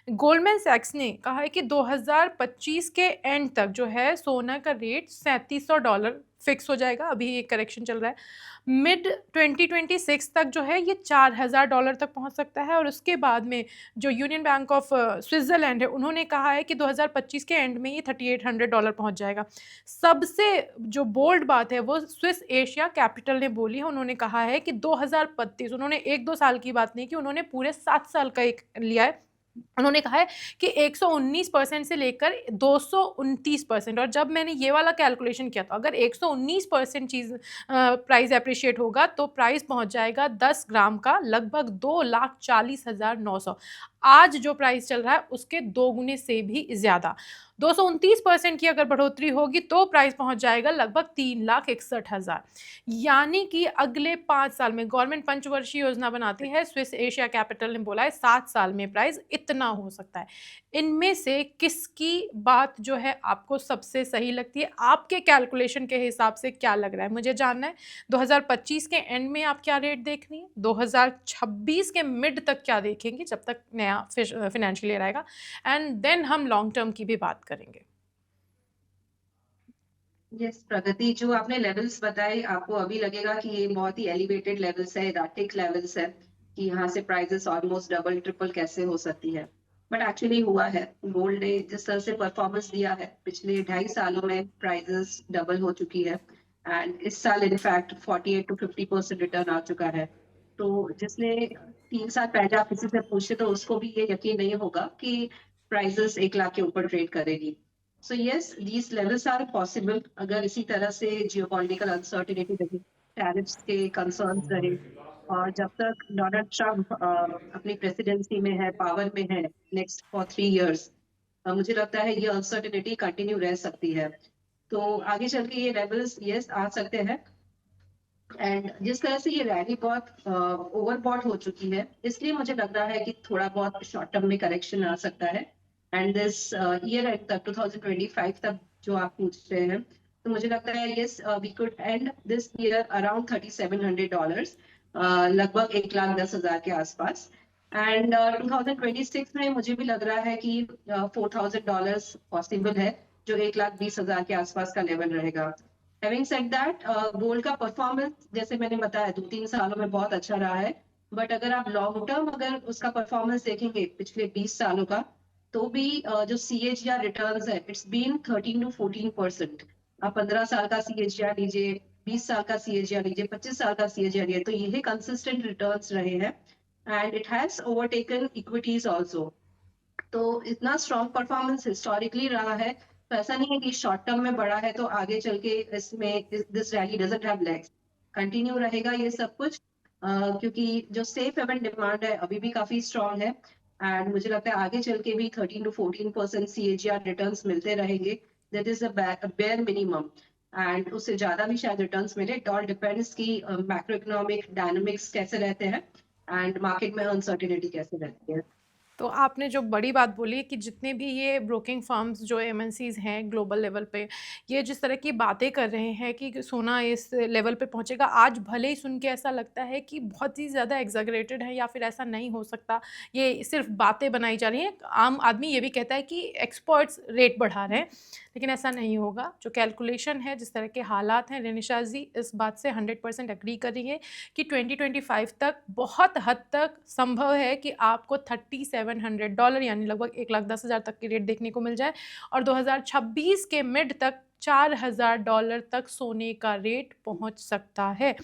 Goldman सैक्स ने कहा है कि 2025 के एंड तक जो है सोना का रेट $3700 फिक्स हो जाएगा। अभी ये करेक्शन चल रहा है। मिड 2026 तक जो है ये $4000 तक पहुंच सकता है, और उसके बाद में जो यूनियन बैंक ऑफ स्विट्जरलैंड है उन्होंने कहा है कि 2025 के एंड में ये $3800 पहुंच जाएगा। सबसे जो बोल्ड बात है वो स्विस एशिया कैपिटल ने बोली है। उन्होंने कहा है कि 2032, उन्होंने 1-2 साल की बात नहीं की, उन्होंने पूरे 7 साल का एक लिया है। उन्होंने कहा है कि 119% से लेकर 229%। और जब मैंने ये वाला कैलकुलेशन किया, तो अगर 119% चीज़ प्राइस एप्रिशिएट होगा तो प्राइस पहुंच जाएगा 10 ग्राम का लगभग 2,40,900। आज जो प्राइस चल रहा है उसके 2 गुने से भी ज़्यादा। 229% की अगर बढ़ोतरी होगी तो प्राइस पहुंच जाएगा लगभग 3,61,000। यानी कि अगले 5 साल में गवर्नमेंट पंचवर्षीय योजना बनाती है। स्विस एशिया कैपिटल ने बोला है 7 साल में प्राइस इतना हो सकता है। इनमें से किसकी बात जो है आपको सबसे सही लगती है? आपके कैलकुलेशन के हिसाब से क्या लग रहा है? मुझे जानना है। 2025 के एंड में आप क्या रेट देख रही हैं? 2026 के मिड तक क्या देखेंगे जब तक नया फाइनेंशियल ईयर आएगा? एंड देन हम लॉन्ग टर्म की भी बात करेंगे। यस, प्रगति जो आपने लेवल्स बताए, आपको अभी लगेगा कि ये बहुत ही एलिवेटेड लेवल्स है, इराटिक लेवल्स है, कि यहाँ से प्राइसेस ऑलमोस्ट डबल ट्रिपल कैसे हो सकती है। बट एक्चुअली हुआ है। गोल्ड ने जिस तरह से परफॉर्मेंस दिया है पिछले 2.5 सालों में प्राइसेस डबल हो चुकी है। एंड इस साल इनफैक्ट 48 to 50% रिटर्न आ चुका है। तो जिसने 3 साल पहले आप किसी से पूछे तो उसको भी ये यकीन नहीं होगा कि प्राइसेस 1 लाख के ऊपर ट्रेड करेगी। So yes, these levels are possible अगर इसी तरह से geopolitical uncertainty रहे, tariffs के concerns रहे, और जब तक डोनाल्ड ट्रम्प अपनी प्रेसिडेंसी में है, पावर में है नेक्स्ट फॉर 3 years, मुझे लगता है ये अनसर्टेनिटी कंटिन्यू रह सकती है। तो आगे चल के ये लेवल्स यस आ सकते हैं। एंड जिस तरह से ये रैली बहुत ओवरबॉट हो चुकी है, इसलिए मुझे लग रहा है कि थोड़ा बहुत शॉर्ट टर्म में करेक्शन आ सकता है। एंड दिस ईयर एंड तक 2025 तक जो आप पूछ रहे हैं, तो मुझे लगता है yes we could end this year around $3700, लगभग 1,10,000 के आसपास। एंड 2026 में मुझे भी लग रहा है कि $4,000 पॉसिबल है, जो 1,20,000 के आसपास का लेवल रहेगा। हैविंग सेड दैट, गोल्ड का परफॉर्मेंस जैसे मैंने बताया 2-3 सालों में बहुत अच्छा रहा है। बट अगर आप लॉन्ग टर्म अगर उसका परफॉर्मेंस देखेंगे पिछले 20 सालों का, तो भी जो CAGR रिटर्न्स है इट्स बीन 13 to 14%। आप 15 साल का CAGR लीजिए, 20 साल का CAGR लीजिए, 25 साल का CAGR लीजिए, तो ये कंसिस्टेंट रिटर्न्स रहे हैं। And it has overtaken equities also. तो इतना स्ट्रॉन्ग परफॉर्मेंस हिस्टोरिकली रहा है। तो ऐसा नहीं है कि शॉर्ट टर्म में बढ़ा है तो आगे चल के इसमें this rally doesn't have legs. Continue रहेगा ये सब कुछ, क्योंकि जो सेफ हेवन डिमांड है अभी भी काफी स्ट्रॉन्ग है। एंड मुझे लगता है आगे चल के भी 13 to 14% CAGR रिटर्न्स मिलते रहेंगे। That is a bare minimum. And उससे ज्यादा भी शायद रिटर्न्स मिले। इट ऑल डिपेंड्स की मैक्रो इकोनॉमिक डायनामिक्स कैसे रहते हैं एंड मार्केट में अनसर्टिनिटी कैसे रहती है। तो आपने जो बड़ी बात बोली कि जितने भी ये ब्रोकिंग फर्म्स जो एमएनसीज हैं ग्लोबल लेवल पे, ये जिस तरह की बातें कर रहे हैं कि सोना इस लेवल पे पहुंचेगा, आज भले ही सुन के ऐसा लगता है कि बहुत ही ज़्यादा एग्जैगरेटेड है या फिर ऐसा नहीं हो सकता, ये सिर्फ बातें बनाई जा रही हैं। आम आदमी ये भी कहता है कि एक्सपर्ट्स रेट बढ़ा रहे हैं, लेकिन ऐसा नहीं होगा। जो कैलकुलेशन है, जिस तरह के हालात हैं, रेनिशा जी इस बात से 100% एग्री कर रही है कि 2025 तक बहुत हद तक संभव है कि आपको $3700 यानी लगभग 1,10,000 तक की रेट देखने को मिल जाए, और 2026 के मिड तक $4,000 तक सोने का रेट पहुंच सकता है।